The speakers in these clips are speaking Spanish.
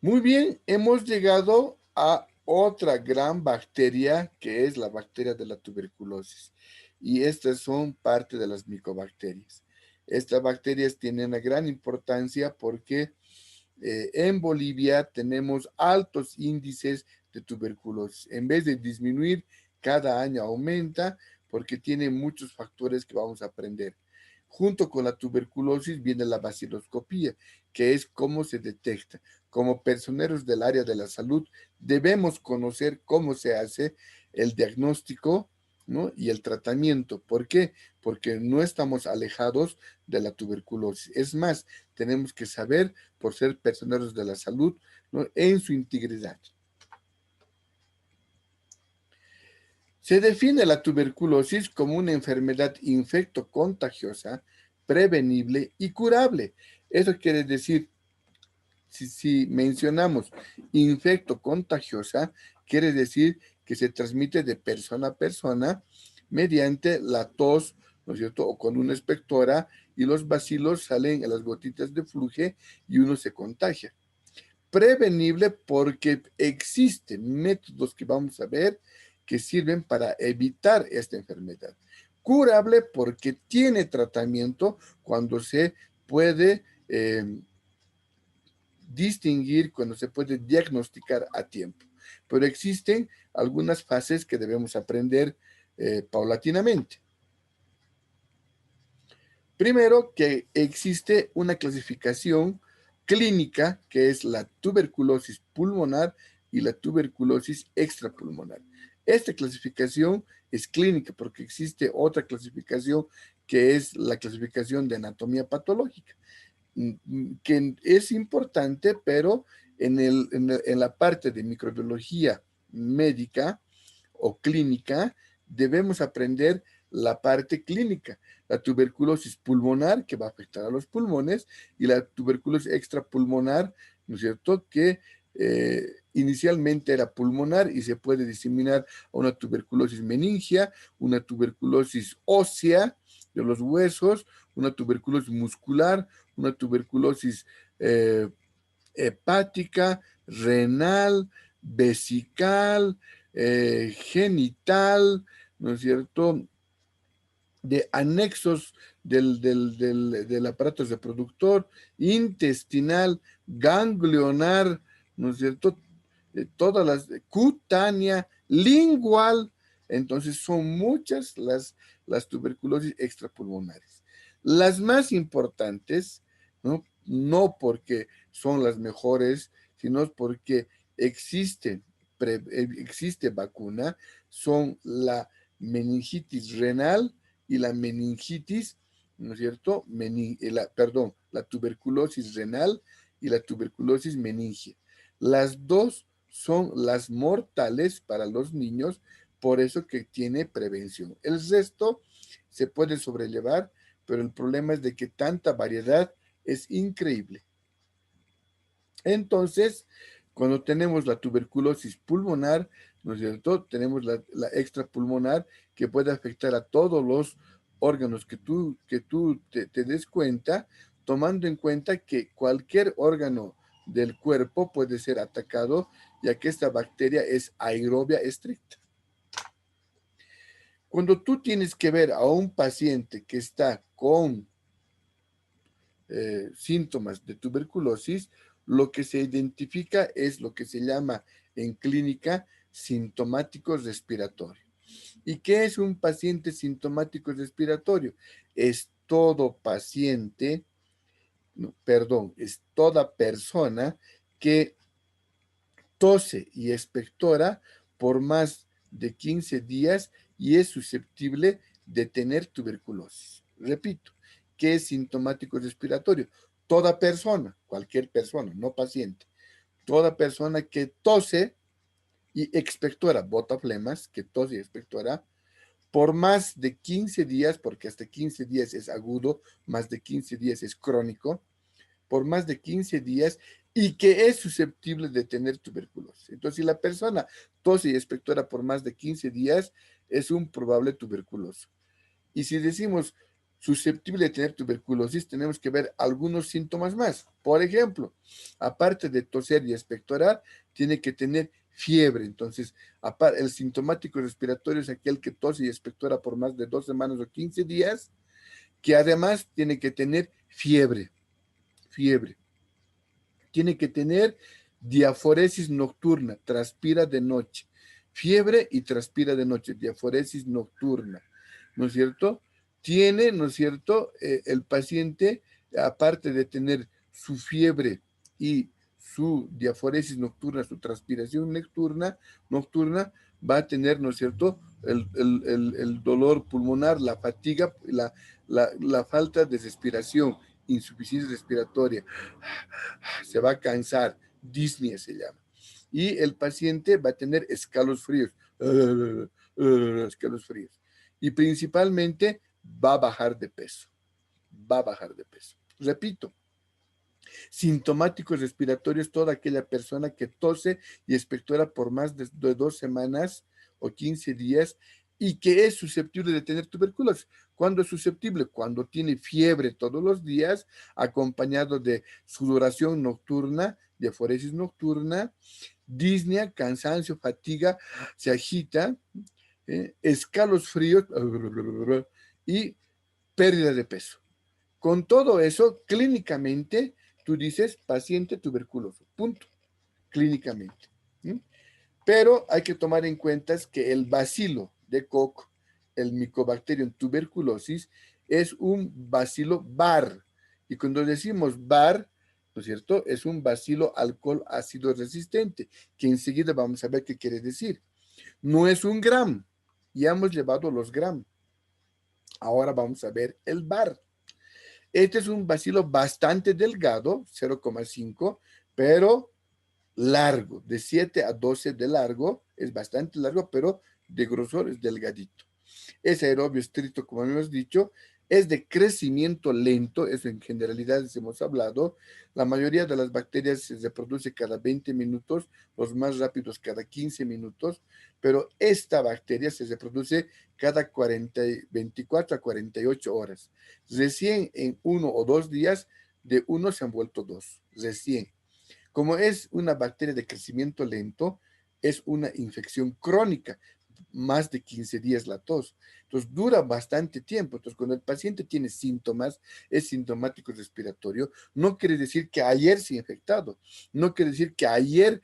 Muy bien, hemos llegado a otra gran bacteria que es la bacteria de la tuberculosis. Y estas son parte de las micobacterias. Estas bacterias tienen una gran importancia porque en Bolivia tenemos altos índices de tuberculosis. En vez de disminuir, cada año aumenta porque tiene muchos factores que vamos a aprender. Junto con la tuberculosis viene la baciloscopía, que es cómo se detecta. Como personeros del área de la salud, debemos conocer cómo se hace el diagnóstico, ¿no? Y el tratamiento. ¿Por qué? Porque no estamos alejados de la tuberculosis. Es más, tenemos que saber, por ser personeros de la salud, ¿no? En su integridad. Se define la tuberculosis como una enfermedad infecto-contagiosa, prevenible y curable. Eso quiere decir, si mencionamos infecto-contagiosa, quiere decir que se transmite de persona a persona mediante la tos, ¿no es cierto? O con una espectora y los bacilos salen en las gotitas de flujo y uno se contagia. Prevenible porque existen métodos que vamos a ver que sirven para evitar esta enfermedad. Curable porque tiene tratamiento cuando se puede distinguir, cuando se puede diagnosticar a tiempo. Pero existen algunas fases que debemos aprender paulatinamente. Primero, que existe una clasificación clínica que es la tuberculosis pulmonar y la tuberculosis extrapulmonar. Esta clasificación es clínica porque existe otra clasificación que es la clasificación de anatomía patológica, que es importante, pero en la parte de microbiología médica o clínica debemos aprender la parte clínica, la tuberculosis pulmonar que va a afectar a los pulmones y la tuberculosis extrapulmonar, ¿no es cierto?, que inicialmente era pulmonar y se puede diseminar a una tuberculosis meningia, una tuberculosis ósea de los huesos, una tuberculosis muscular, una tuberculosis hepática, renal, vesical, genital, ¿no es cierto?, de anexos del aparato reproductor, intestinal, ganglionar, ¿no es cierto? Todas las, cutánea, lingual, entonces son muchas las tuberculosis extrapulmonares. Las más importantes, ¿no? No porque son las mejores, sino porque existe vacuna, son la meningitis renal y la meningitis, ¿no es cierto? Perdón, la tuberculosis renal y la tuberculosis meningia. Las dos son las mortales para los niños, por eso que tiene prevención. El resto se puede sobrellevar, pero el problema es de que tanta variedad es increíble. Entonces, cuando tenemos la tuberculosis pulmonar, ¿no es cierto? Tenemos la extrapulmonar que puede afectar a todos los órganos que tú te des cuenta, tomando en cuenta que cualquier órgano del cuerpo puede ser atacado, ya que esta bacteria es aerobia estricta. Cuando tú tienes que ver a un paciente que está con síntomas de tuberculosis, lo que se identifica es lo que se llama en clínica sintomático respiratorio. ¿Y qué es un paciente sintomático respiratorio? Es todo paciente, no, perdón, es toda persona que tose y expectora por más de 15 días y es susceptible de tener tuberculosis. Repito, ¿qué es sintomático respiratorio? Toda persona, cualquier persona, no paciente, toda persona que tose y expectora, bota flemas, que tose y expectora por más de 15 días, porque hasta 15 días es agudo, más de 15 días es crónico, por más de 15 días y que es susceptible de tener tuberculosis. Entonces, si la persona tose y expectora por más de 15 días, es un probable tuberculoso. Y si decimos susceptible de tener tuberculosis, tenemos que ver algunos síntomas más. Por ejemplo, aparte de toser y expectorar, tiene que tener fiebre. Entonces, el sintomático respiratorio es aquel que tose y expectora por más de 2 semanas o 15 días, que además tiene que tener fiebre. Tiene que tener diaforesis nocturna, transpira de noche. Fiebre y transpira de noche, diaforesis nocturna, ¿no es cierto? Tiene, ¿no es cierto? El paciente, aparte de tener su fiebre y su diaforesis nocturna, su transpiración nocturna, va a tener, ¿no es cierto?, el dolor pulmonar, la fatiga, la falta de respiración, insuficiencia respiratoria, se va a cansar, disnea se llama. Y el paciente va a tener escalofríos, escalofríos. Y principalmente va a bajar de peso, va a bajar de peso. Repito, sintomáticos respiratorios, toda aquella persona que tose y expectora por más de 2 semanas o 15 días y que es susceptible de tener tuberculosis. ¿Cuándo es susceptible? Cuando tiene fiebre todos los días, acompañado de sudoración nocturna, diaforesis nocturna, disnea, cansancio, fatiga, se agita, escalofríos y pérdida de peso. Con todo eso, clínicamente, tú dices paciente tuberculoso, punto, clínicamente. ¿Sí? Pero hay que tomar en cuenta que el bacilo de Koch, el Mycobacterium tuberculosis, es un bacilo bar. Y cuando decimos bar, ¿no es cierto? Es un bacilo alcohol ácido resistente, que enseguida vamos a ver qué quiere decir. No es un gram, ya hemos llevado los gram. Ahora vamos a ver el bar. Este es un bacilo bastante delgado, 0,5, pero largo, de 7 a 12 de largo, es bastante largo, pero de grosor es delgadito. Es aerobio estricto, como hemos dicho, es de crecimiento lento, eso en generalidades hemos hablado. La mayoría de las bacterias se reproduce cada 20 minutos, los más rápidos cada 15 minutos, pero esta bacteria se reproduce cada 24 a 48 horas. Recién en 1 o 2 días, de uno se han vuelto dos, recién. Como es una bacteria de crecimiento lento, es una infección crónica, más de 15 días la tos. Entonces dura bastante tiempo. Entonces cuando el paciente tiene síntomas, es sintomático respiratorio, no quiere decir que ayer se ha infectado, no quiere decir que ayer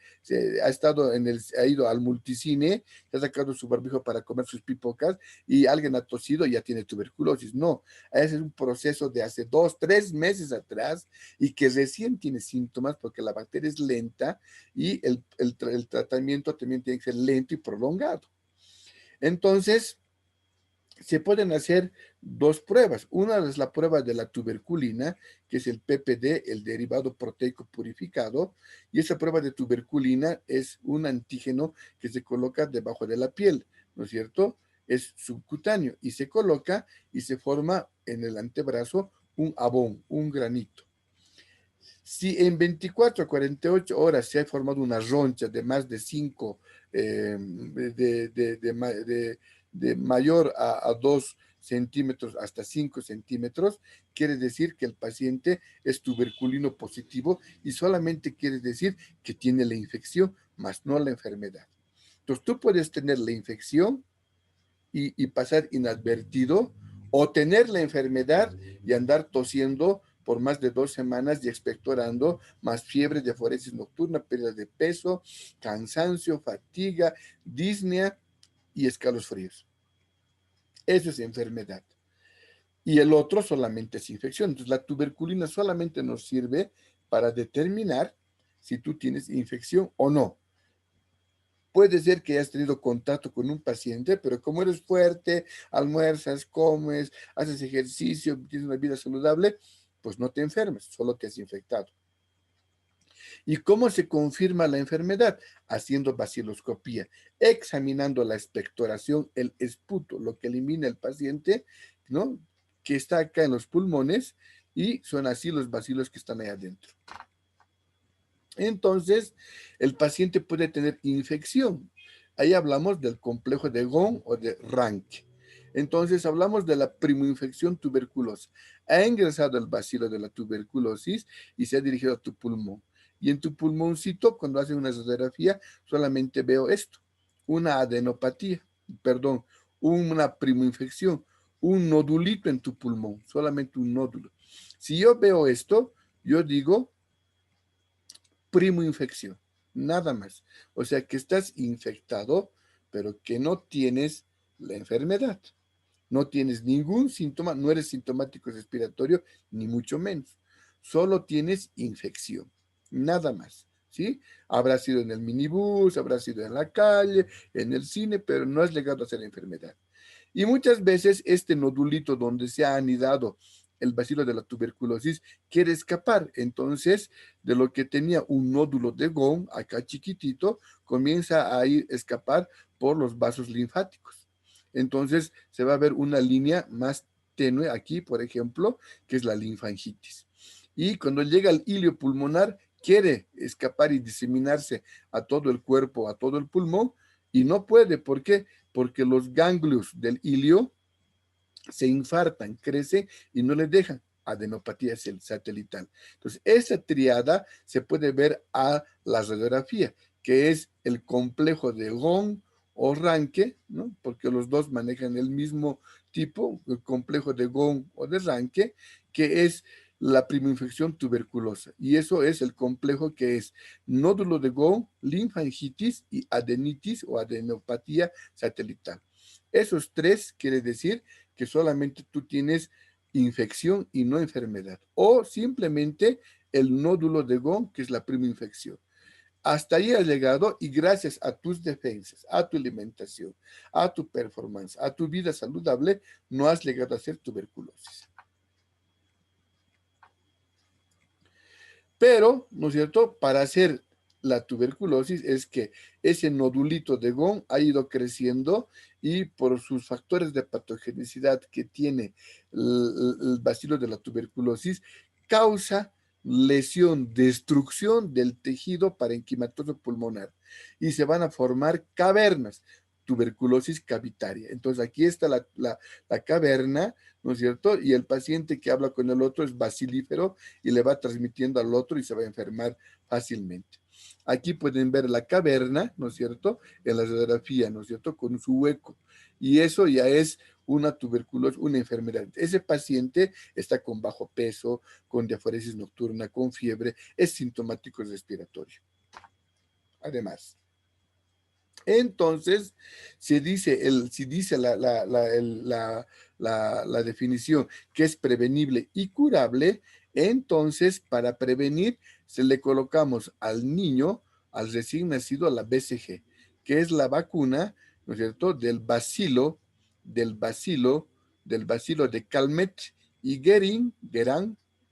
ha ido al multicine, se ha sacado su barbijo para comer sus pipocas y alguien ha tosido y ya tiene tuberculosis. No, ese es un proceso de hace 2, 3 meses atrás y que recién tiene síntomas porque la bacteria es lenta y el tratamiento también tiene que ser lento y prolongado. Entonces, se pueden hacer 2 pruebas. Una es la prueba de la tuberculina, que es el PPD, el derivado proteico purificado, y esa prueba de tuberculina es un antígeno que se coloca debajo de la piel, ¿no es cierto? Es subcutáneo y se coloca y se forma en el antebrazo un abón, un granito. Si en 24 a 48 horas se ha formado una roncha de más de 5, de mayor a 2 centímetros hasta 5 centímetros, quiere decir que el paciente es tuberculino positivo y solamente quiere decir que tiene la infección, más no la enfermedad. Entonces tú puedes tener la infección y pasar inadvertido o tener la enfermedad y andar tosiendo por más de 2 semanas y expectorando, más fiebre, diaforesis nocturna, pérdida de peso, cansancio, fatiga, disnea y escalofríos. Eso es enfermedad. Y el otro solamente es infección. Entonces la tuberculina solamente nos sirve para determinar si tú tienes infección o no. Puede ser que hayas tenido contacto con un paciente, pero como eres fuerte, almuerzas, comes, haces ejercicio, tienes una vida saludable, pues no te enfermes, solo te has infectado. ¿Y cómo se confirma la enfermedad? Haciendo baciloscopía, examinando la expectoración, el esputo, lo que elimina el paciente, ¿no? Que está acá en los pulmones y son así los bacilos que están ahí adentro. Entonces, el paciente puede tener infección. Ahí hablamos del complejo de Ghon o de Rank. Entonces hablamos de la primoinfección tuberculosa. Ha ingresado el bacilo de la tuberculosis y se ha dirigido a tu pulmón. Y en tu pulmoncito, cuando hacen una radiografía, solamente veo esto, una adenopatía, perdón, una primoinfección, un nodulito en tu pulmón, solamente un nódulo. Si yo veo esto, yo digo primoinfección, nada más. O sea que estás infectado, pero que no tienes la enfermedad. No tienes ningún síntoma, no eres sintomático respiratorio, ni mucho menos. Solo tienes infección, nada más. ¿Sí? Habrá sido en el minibús, habrá sido en la calle, en el cine, pero no has llegado a ser enfermedad. Y muchas veces este nodulito donde se ha anidado el bacilo de la tuberculosis quiere escapar. Entonces, de lo que tenía un nódulo de Gauss, acá chiquitito, comienza a ir escapar por los vasos linfáticos. Entonces, se va a ver una línea más tenue aquí, por ejemplo, que es la linfangitis. Y cuando llega al hilio pulmonar, quiere escapar y diseminarse a todo el cuerpo, a todo el pulmón, y no puede. ¿Por qué? Porque los ganglios del hilio se infartan, crecen y no les dejan adenopatía satelital. Entonces, esa triada se puede ver a la radiografía, que es el complejo de Gon o Ranke, ¿no? Porque los dos manejan el mismo tipo, el complejo de Gon o de Ranke, que es la primoinfección tuberculosa. Y eso es el complejo que es nódulo de Gon, linfangitis y adenitis o adenopatía satelital. Esos tres quiere decir que solamente tú tienes infección y no enfermedad. O simplemente el nódulo de Gauss, que es la prima infección. Hasta ahí has llegado y gracias a tus defensas, a tu alimentación, a tu performance, a tu vida saludable, no has llegado a ser tuberculosis. Pero, ¿no es cierto? Para hacer la tuberculosis es que ese nodulito de Gauss ha ido creciendo y por sus factores de patogenicidad que tiene el bacilo de la tuberculosis, causa lesión, destrucción del tejido parenquimatoso pulmonar y se van a formar cavernas, tuberculosis cavitaria. Entonces aquí está la caverna, ¿no es cierto? Y el paciente que habla con el otro es bacilífero y le va transmitiendo al otro y se va a enfermar fácilmente. Aquí pueden ver la caverna, ¿no es cierto? En la radiografía, ¿no es cierto? Con su hueco. Y eso ya es una tuberculosis, una enfermedad. Ese paciente está con bajo peso, con diaforesis nocturna, con fiebre, es sintomático respiratorio. Además. Entonces, si dice la definición que es prevenible y curable, entonces para prevenir se le colocamos al niño, al recién nacido, la BCG, que es la vacuna, ¿no es cierto?, del bacilo, del bacilo de Calmette y Guerin,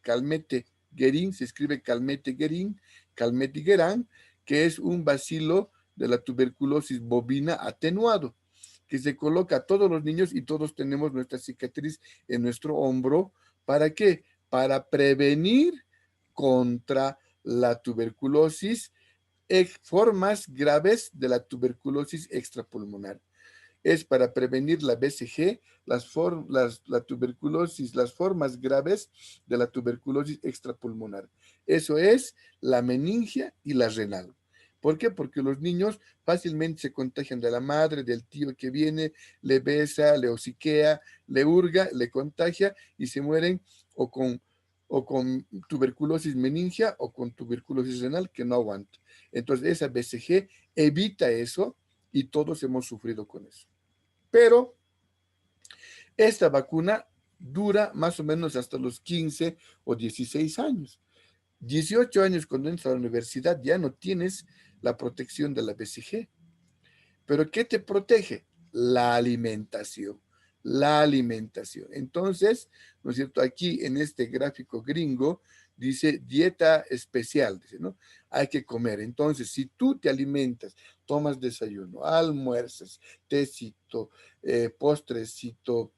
Calmette, Guerin, se escribe Calmette, Guerin, Calmette y Guerin, que es un bacilo de la tuberculosis bovina atenuado, que se coloca a todos los niños y todos tenemos nuestra cicatriz en nuestro hombro. ¿Para qué? Para prevenir contra la tuberculosis, formas graves de la tuberculosis extrapulmonar. Es para prevenir la BCG, la tuberculosis, las formas graves de la tuberculosis extrapulmonar. Eso es la meningia y la renal. ¿Por qué? Porque los niños fácilmente se contagian de la madre, del tío que viene, le besa, le hociquea, le hurga, le contagia y se mueren o con tuberculosis meningia o con tuberculosis renal que no aguanta. Entonces, esa BCG evita eso y todos hemos sufrido con eso. Pero esta vacuna dura más o menos hasta los 15 o 16 años. 18 años cuando entras a la universidad ya no tienes la protección de la BCG. ¿Pero qué te protege? La alimentación. La alimentación. Entonces, ¿no es cierto? Aquí en este gráfico gringo dice dieta especial, dice, ¿no? Hay que comer. Entonces, si tú te alimentas, tomas desayuno, almuerzas, tecito, postrecito,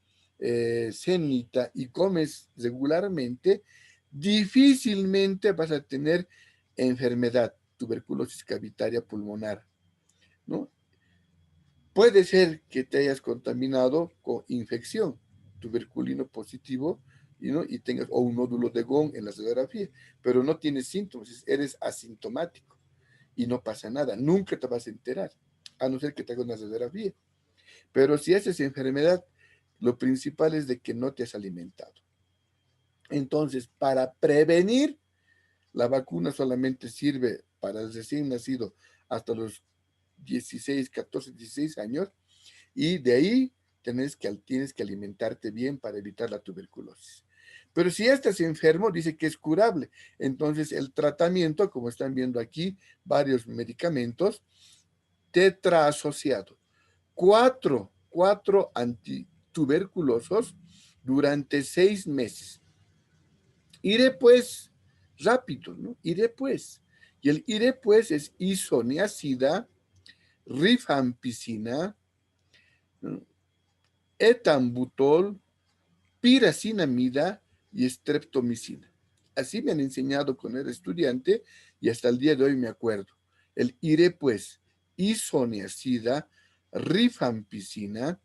cenita y comes regularmente, difícilmente vas a tener enfermedad, tuberculosis cavitaria pulmonar, ¿no? Puede ser que te hayas contaminado con infección, tuberculino positivo, ¿no? Y tengas o un nódulo de Gón en la radiografía, pero no tienes síntomas, eres asintomático y no pasa nada, nunca te vas a enterar, a no ser que te hagas una radiografía. Pero si haces enfermedad, lo principal es de que no te has alimentado. Entonces, para prevenir, la vacuna solamente sirve para el recién nacido hasta los 16, 14, 16 años, y de ahí tienes que alimentarte bien para evitar la tuberculosis. Pero si ya estás enfermo, dice que es curable. Entonces, el tratamiento, como están viendo aquí, varios medicamentos, tetraasociado, cuatro antituberculosos durante 6 meses. Iré pues rápido, ¿no? Iré pues. Y el iré pues es isoniazida, rifampicina, ¿no? Etambutol, piracinamida y streptomicina. Así me han enseñado cuando era estudiante y hasta el día de hoy me acuerdo. El iré pues, isoniazida, rifampicina,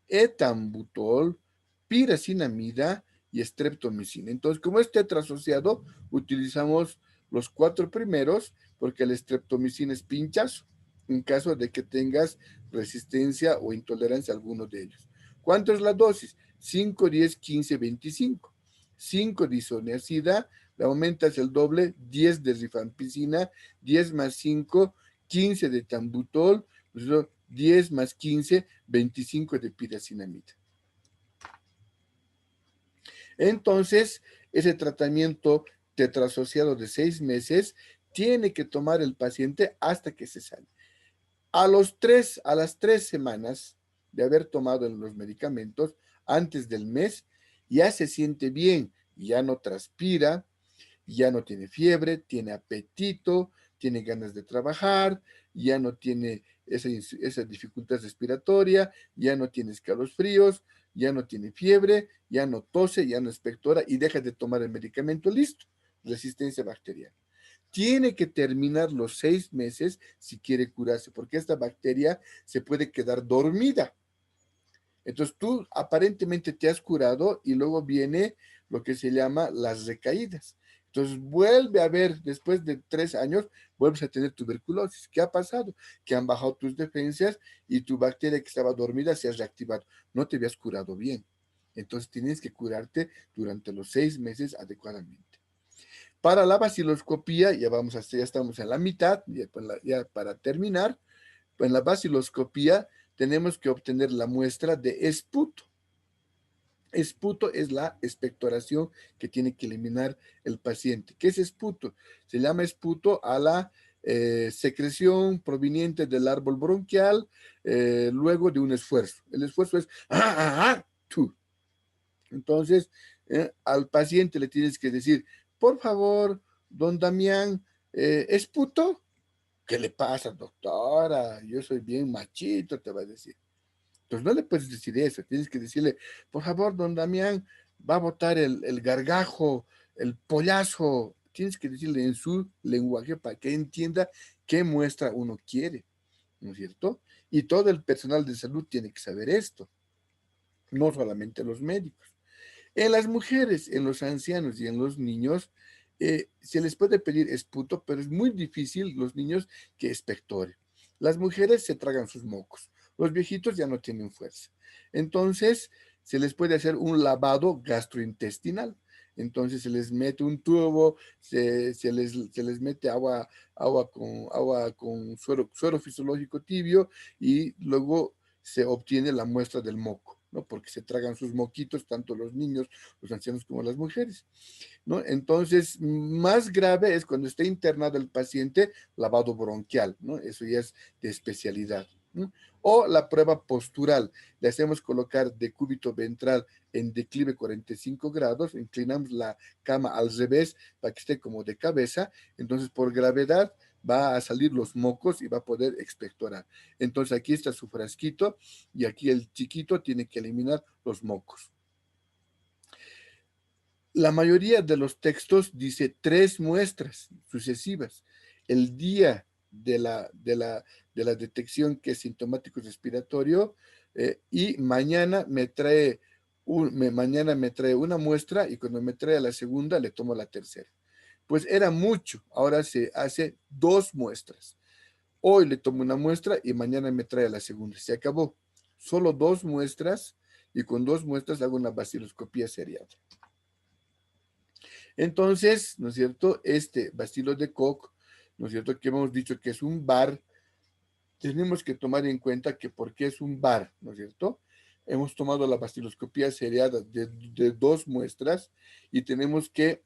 etambutol, piracinamida y streptomicina. Entonces, como es tetrasociado, utilizamos los 4 primeros porque la streptomicina es pinchazo en caso de que tengas resistencia o intolerancia a alguno de ellos. ¿Cuánto es la dosis? 5, 10, 15, 25. 5 de isoniazida, le aumentas el doble, 10 de rifampicina, 10 más 5, 15 de tambutol, 10 más 15, 25 de piracinamida. Entonces, ese tratamiento tetrasociado de 6 meses tiene que tomar el paciente hasta que se sane. A las 3 semanas de haber tomado los medicamentos, antes del mes, ya se siente bien, ya no transpira, ya no tiene fiebre, tiene apetito, tiene ganas de trabajar, ya no tiene esa dificultad respiratoria, ya no tiene escalofríos, ya no tiene fiebre, ya no tose, ya no expectora y deja de tomar el medicamento, listo, resistencia bacteriana. Tiene que terminar los 6 meses si quiere curarse, porque esta bacteria se puede quedar dormida. Entonces tú aparentemente te has curado y luego viene lo que se llama las recaídas. Entonces vuelve a ver, después de 3 años, vuelves a tener tuberculosis. ¿Qué ha pasado? Que han bajado tus defensas y tu bacteria que estaba dormida se ha reactivado. No te habías curado bien. Entonces tienes que curarte durante los 6 meses adecuadamente. Para la vaciloscopía, ya estamos en la mitad, ya para terminar, en la vaciloscopía tenemos que obtener la muestra de esputo. Esputo es la expectoración que tiene que eliminar el paciente. ¿Qué es esputo? Se llama esputo a la secreción proveniente del árbol bronquial luego de un esfuerzo. El esfuerzo es tú. Entonces, al paciente le tienes que decir, por favor, don Damián, ¿esputo? ¿Qué le pasa, doctora? Yo soy bien machito, te va a decir. Entonces no le puedes decir eso, tienes que decirle, por favor, don Damián, va a botar el gargajo, el pollazo. Tienes que decirle en su lenguaje para que entienda qué muestra uno quiere, ¿no es cierto? Y todo el personal de salud tiene que saber esto, no solamente los médicos. En las mujeres, en los ancianos y en los niños, se les puede pedir esputo, pero es muy difícil los niños que expectoren. Las mujeres se tragan sus mocos, los viejitos ya no tienen fuerza. Entonces, se les puede hacer un lavado gastrointestinal. Entonces se les mete un tubo, se les mete agua con suero fisiológico tibio y luego se obtiene la muestra del moco, ¿no? Porque se tragan sus moquitos, tanto los niños, los ancianos como las mujeres, ¿no? Entonces, más grave es cuando está internado el paciente, lavado bronquial, ¿no? Eso ya es de especialidad, ¿no? O la prueba postural, le hacemos colocar decúbito ventral en declive 45 grados, inclinamos la cama al revés para que esté como de cabeza, entonces por gravedad va a salir los mocos y va a poder expectorar. Entonces aquí está su frasquito y aquí el chiquito tiene que eliminar los mocos. La mayoría de los textos dice 3 muestras sucesivas. El día de la detección que es sintomático respiratorio, y mañana mañana me trae una muestra y cuando me trae la segunda le tomo la tercera. Pues era mucho, ahora se hace 2 muestras. Hoy le tomo una muestra y mañana me trae la segunda. Se acabó. Solo 2 muestras y con 2 muestras hago una baciloscopía seriada. Entonces, ¿no es cierto? Este bacilo de Koch, ¿no es cierto? Que hemos dicho que es un bar, tenemos que tomar en cuenta que porque es un bar, ¿no es cierto? Hemos tomado la baciloscopía seriada de 2 muestras y tenemos que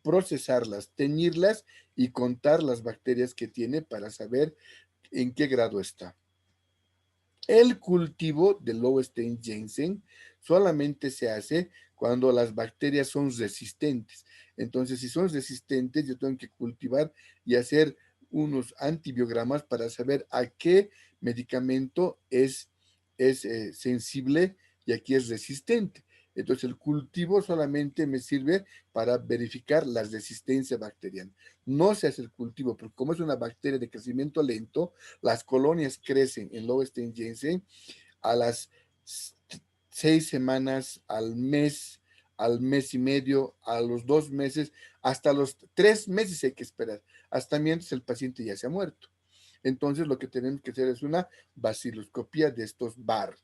procesarlas, teñirlas y contar las bacterias que tiene para saber en qué grado está. El cultivo del Lowenstein-Janssen solamente se hace cuando las bacterias son resistentes. Entonces, si son resistentes, yo tengo que cultivar y hacer unos antibiogramas para saber a qué medicamento es sensible y a qué es resistente. Entonces, el cultivo solamente me sirve para verificar la resistencia bacteriana. No se hace el cultivo, porque como es una bacteria de crecimiento lento, las colonias crecen en Lowenstein-Janssen a las 6 semanas, al mes y medio, a los 2 meses, hasta los 3 meses hay que esperar, hasta mientras el paciente ya se ha muerto. Entonces lo que tenemos que hacer es una baciloscopía de estos bar.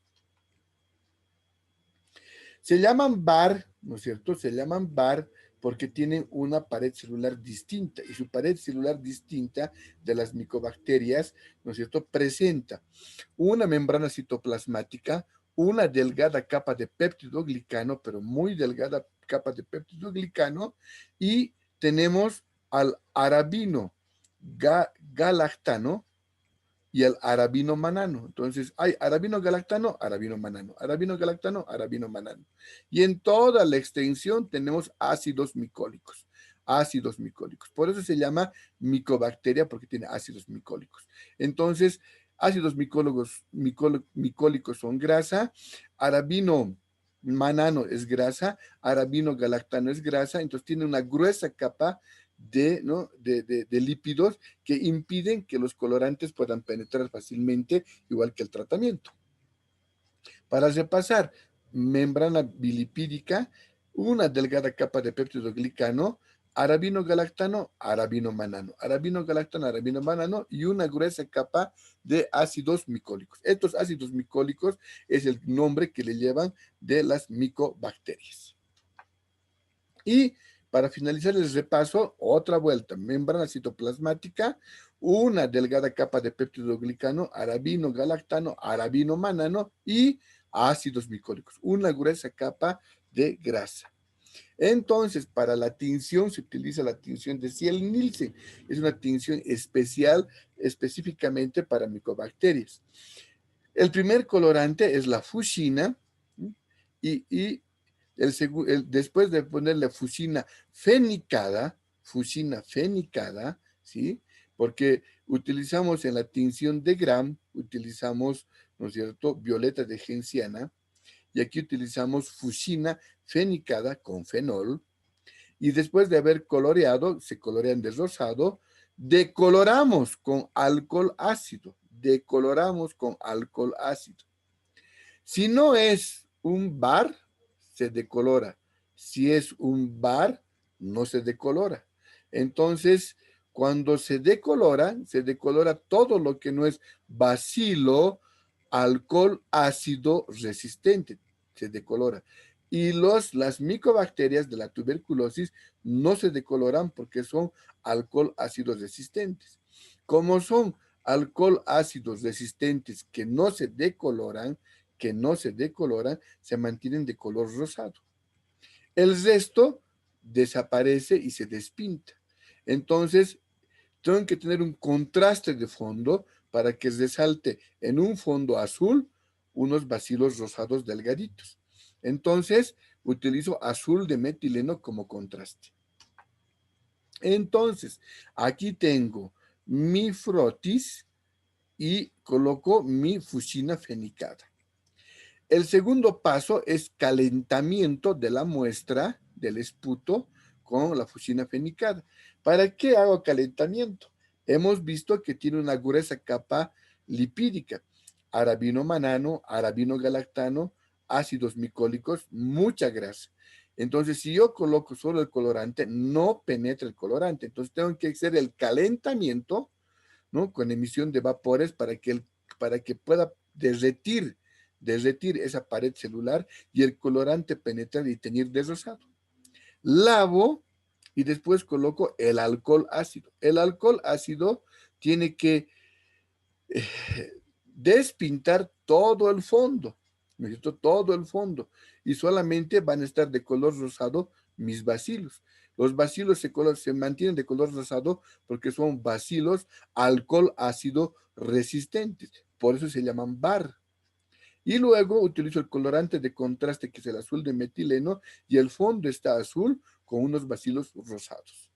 Se llaman bar, ¿no es cierto? Se llaman bar porque tienen una pared celular distinta y su pared celular distinta de las micobacterias, ¿no es cierto? Presenta una membrana citoplasmática, una delgada capa de péptidoglicano, pero muy delgada capa de péptidoglicano, y tenemos al arabino galactano, y el arabino manano. Entonces, hay arabino galactano, arabino manano, arabino galactano, arabino manano. Y en toda la extensión tenemos ácidos micólicos. Ácidos micólicos. Por eso se llama micobacteria, porque tiene ácidos micólicos. Entonces, ácidos micólicos son grasa, arabino manano es grasa, arabino galactano es grasa, entonces tiene una gruesa capa ¿no? de lípidos que impiden que los colorantes puedan penetrar fácilmente, igual que el tratamiento. Para repasar, membrana bilipídica, una delgada capa de péptidoglicano, arabino galactano, arabino manano, arabino galactano, arabino manano y una gruesa capa de ácidos micólicos. Estos ácidos micólicos es el nombre que le llevan de las micobacterias. Y para finalizar el repaso, otra vuelta, membrana citoplasmática, una delgada capa de péptidoglicano, arabino galactano, arabino manano y ácidos micólicos, una gruesa capa de grasa. Entonces, para la tinción se utiliza la tinción de Ziel-Nielsen. Es una tinción especial, específicamente para micobacterias. El primer colorante es la fuchsina y después de ponerle fuchsina fenicada, ¿sí? Porque utilizamos en la tinción de Gram, utilizamos, ¿no es cierto?, violeta de genciana, y aquí utilizamos fuchsina fenicada con fenol, y después de haber coloreado, se colorean de rosado, decoloramos con alcohol ácido, decoloramos con alcohol ácido. Si no es un bar, se decolora. Si es un bar, no se decolora. Entonces, cuando se decolora todo lo que no es bacilo, alcohol ácido resistente, se decolora. Y las micobacterias de la tuberculosis no se decoloran porque son alcohol ácidos resistentes. Como son alcohol ácidos resistentes que no se decoloran, se mantienen de color rosado. El resto desaparece y se despinta. Entonces, tienen que tener un contraste de fondo para que resalte en un fondo azul unos bacilos rosados delgaditos. Entonces, utilizo azul de metileno como contraste. Entonces, aquí tengo mi frotis y coloco mi fuchsina fenicada. El segundo paso es calentamiento de la muestra del esputo con la fuchsina fenicada. ¿Para qué hago calentamiento? hemos visto que tiene una gruesa capa lipídica, arabino manano, arabino galactano, ácidos micólicos, mucha grasa. Entonces, si yo coloco solo el colorante, no penetra el colorante. Entonces, tengo que hacer el calentamiento, ¿no? Con emisión de vapores para que pueda derretir esa pared celular y el colorante penetrar y teñir de rosado. Lavo y después coloco el alcohol ácido. El alcohol ácido tiene que eh, despintar todo el fondo, ¿no es cierto? Todo el fondo. Y solamente van a estar de color rosado mis bacilos. Los bacilos se mantienen de color rosado porque son bacilos alcohol ácido resistentes. Por eso se llaman bar. Y luego utilizo el colorante de contraste que es el azul de metileno y el fondo está azul con unos bacilos rosados.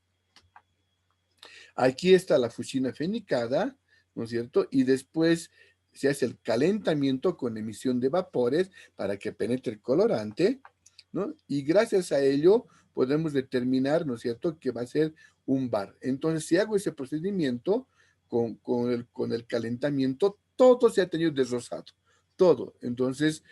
Aquí está la fuchina fenicada, ¿no es cierto? Y después se hace el calentamiento con emisión de vapores para que penetre el colorante, ¿no? Y gracias a ello podemos determinar, ¿no es cierto?, que va a ser un bar. Entonces, si hago ese procedimiento con el calentamiento, todo se ha tenido de rosado, todo. Entonces,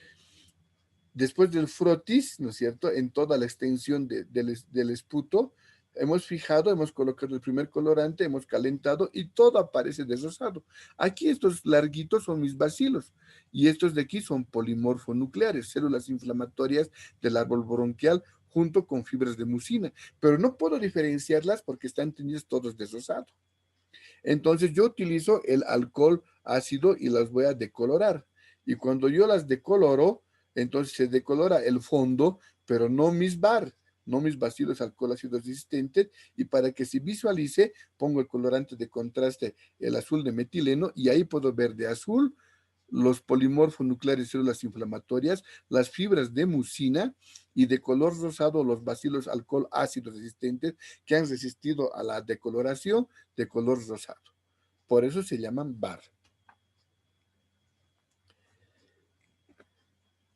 después del frotis, ¿no es cierto?, en toda la extensión del esputo, hemos colocado el primer colorante, hemos calentado y todo aparece desrosado. Aquí estos larguitos son mis bacilos y estos de aquí son polimorfonucleares, células inflamatorias del árbol bronquial junto con fibras de mucina, pero no puedo diferenciarlas porque están teñidos todos desrosado. Entonces yo utilizo el alcohol ácido y las voy a decolorar. Y cuando yo las decoloro, entonces se decolora el fondo, pero no mis bar, no mis bacilos alcohol ácido resistentes. Y para que se visualice, pongo el colorante de contraste, el azul de metileno, y ahí puedo ver de azul los polimorfonucleares células inflamatorias, las fibras de mucina y de color rosado los bacilos alcohol ácido resistentes que han resistido a la decoloración de color rosado. Por eso se llaman bar.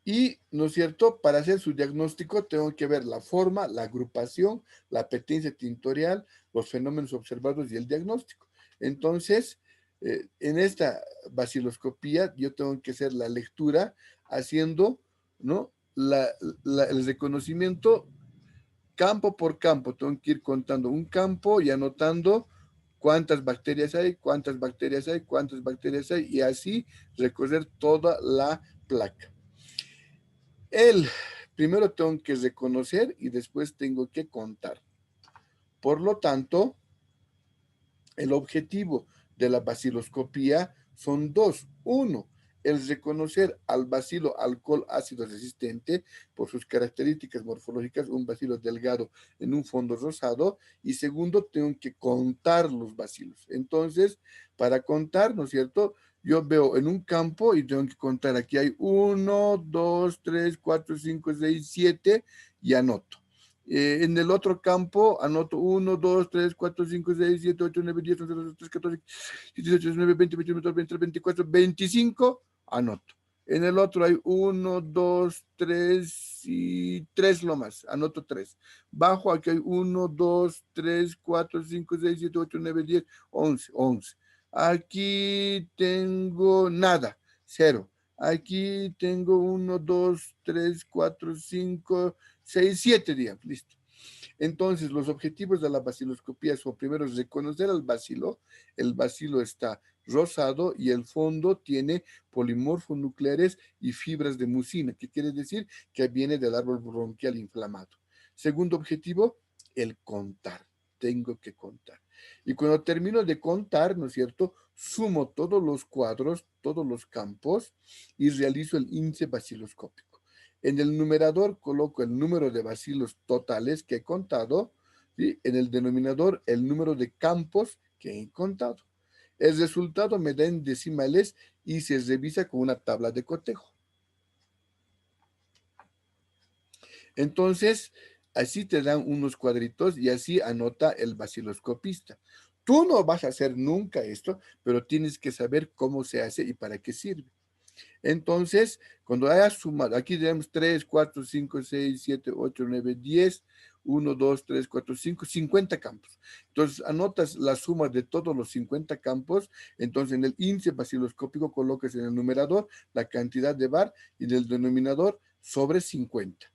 Y, ¿no es cierto?, para hacer su diagnóstico tengo que ver la forma, la agrupación, la apetencia tintorial, los fenómenos observados y el diagnóstico. Entonces, en esta baciloscopía yo tengo que hacer la lectura haciendo, ¿no?, el reconocimiento campo por campo. Tengo que ir contando un campo y anotando cuántas bacterias hay, cuántas bacterias hay, cuántas bacterias hay, y así recorrer toda la placa. El primero tengo que reconocer y después tengo que contar. Por lo tanto, el objetivo de la baciloscopía son dos. Uno, el reconocer al bacilo alcohol ácido resistente por sus características morfológicas, un bacilo delgado en un fondo rosado. Y segundo, tengo que contar los bacilos. Entonces, para contar, ¿no es cierto?, yo veo en un campo y tengo que contar, aquí hay 1, 2, 3, 4, 5, 6, 7 y anoto. En el otro campo anoto 1, 2, 3, 4, 5, 6, 7, 8, 9, 10, 11, 12, 13, 14, 18, 19, 20, 21, 22, 23, 24, 25, anoto. En el otro hay 1, 2, 3 y 3 lomas, anoto 3. Bajo aquí hay 1, 2, 3, 4, 5, 6, 7, 8, 9, 10, 11, 11. Aquí tengo nada, 0. Aquí tengo 1, 2, 3, 4, 5, 6, 7 días, listo. Entonces, los objetivos de la baciloscopía son primero reconocer al bacilo. El bacilo está rosado y el fondo tiene polimorfonucleares y fibras de mucina, que quiere decir que viene del árbol bronquial inflamado. Segundo objetivo, el contar. Tengo que contar. Y cuando termino de contar, ¿no es cierto?, sumo todos los cuadros, todos los campos y realizo el índice baciloscópico. En el numerador coloco el número de bacilos totales que he contado, ¿sí?, en el denominador el número de campos que he contado. El resultado me da en decimales y se revisa con una tabla de cotejo. Entonces, así te dan unos cuadritos y así anota el baciloscopista. Tú no vas a hacer nunca esto, pero tienes que saber cómo se hace y para qué sirve. Entonces, cuando hayas sumado, aquí tenemos 3, 4, 5, 6, 7, 8, 9, 10, 1, 2, 3, 4, 5, 50 campos. Entonces, anotas la suma de todos los 50 campos. Entonces, en el índice vaciloscópico colocas en el numerador la cantidad de bar y en el denominador sobre 50.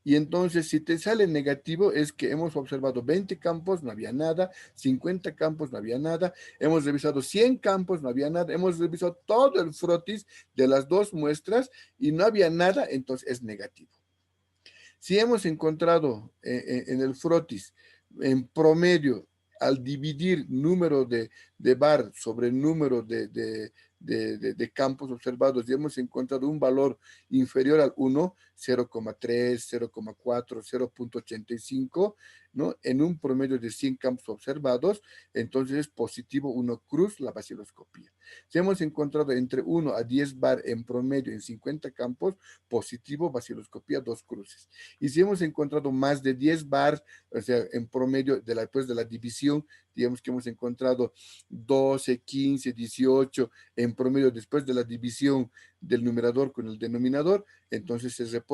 Y entonces, si te sale negativo, es que hemos observado 20 campos, no había nada, 50 campos, no había nada, hemos revisado 100 campos, no había nada, hemos revisado todo el frotis de las dos muestras y no había nada, entonces es negativo. Si hemos encontrado en el frotis, en promedio, al dividir número de bar sobre número de campos observados y hemos encontrado un valor inferior al 1, 0,3, 0,4, 0,85, ¿no? En un promedio de 100 campos observados, entonces es positivo 1 cruz la vaciloscopía. Si hemos encontrado entre 1 a 10 bar en promedio en 50 campos, positivo vaciloscopía 2 cruces. Y si hemos encontrado más de 10 bar, o sea, en promedio después de la división, digamos que hemos encontrado 12, 15, 18 en promedio después de la división del numerador con el denominador, entonces se reporta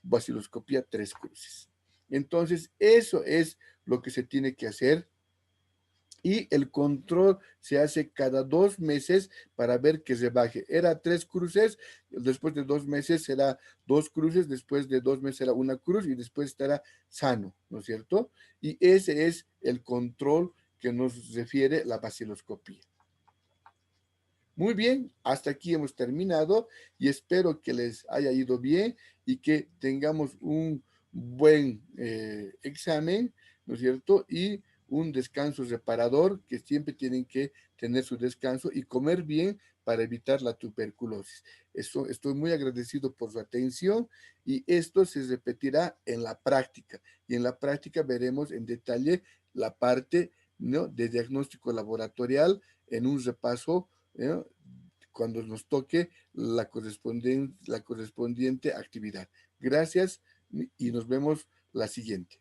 vaciloscopía 3 cruces. Entonces, eso es lo que se tiene que hacer y el control se hace cada 2 meses para ver que se baje. Era 3 cruces, después de 2 meses será 2 cruces, después de 2 meses será una cruz y después estará sano, ¿no es cierto? Y ese es el control que nos refiere la vaciloscopía. Muy bien, hasta aquí hemos terminado y espero que les haya ido bien y que tengamos un buen examen, ¿no es cierto? Y un descanso reparador, que siempre tienen que tener su descanso y comer bien para evitar la tuberculosis. Eso, estoy muy agradecido por su atención y esto se repetirá en la práctica. Y en la práctica veremos en detalle la parte, ¿no?, de diagnóstico laboratorial en un repaso, ¿no?, cuando nos toque la correspondiente actividad. Gracias y nos vemos la siguiente.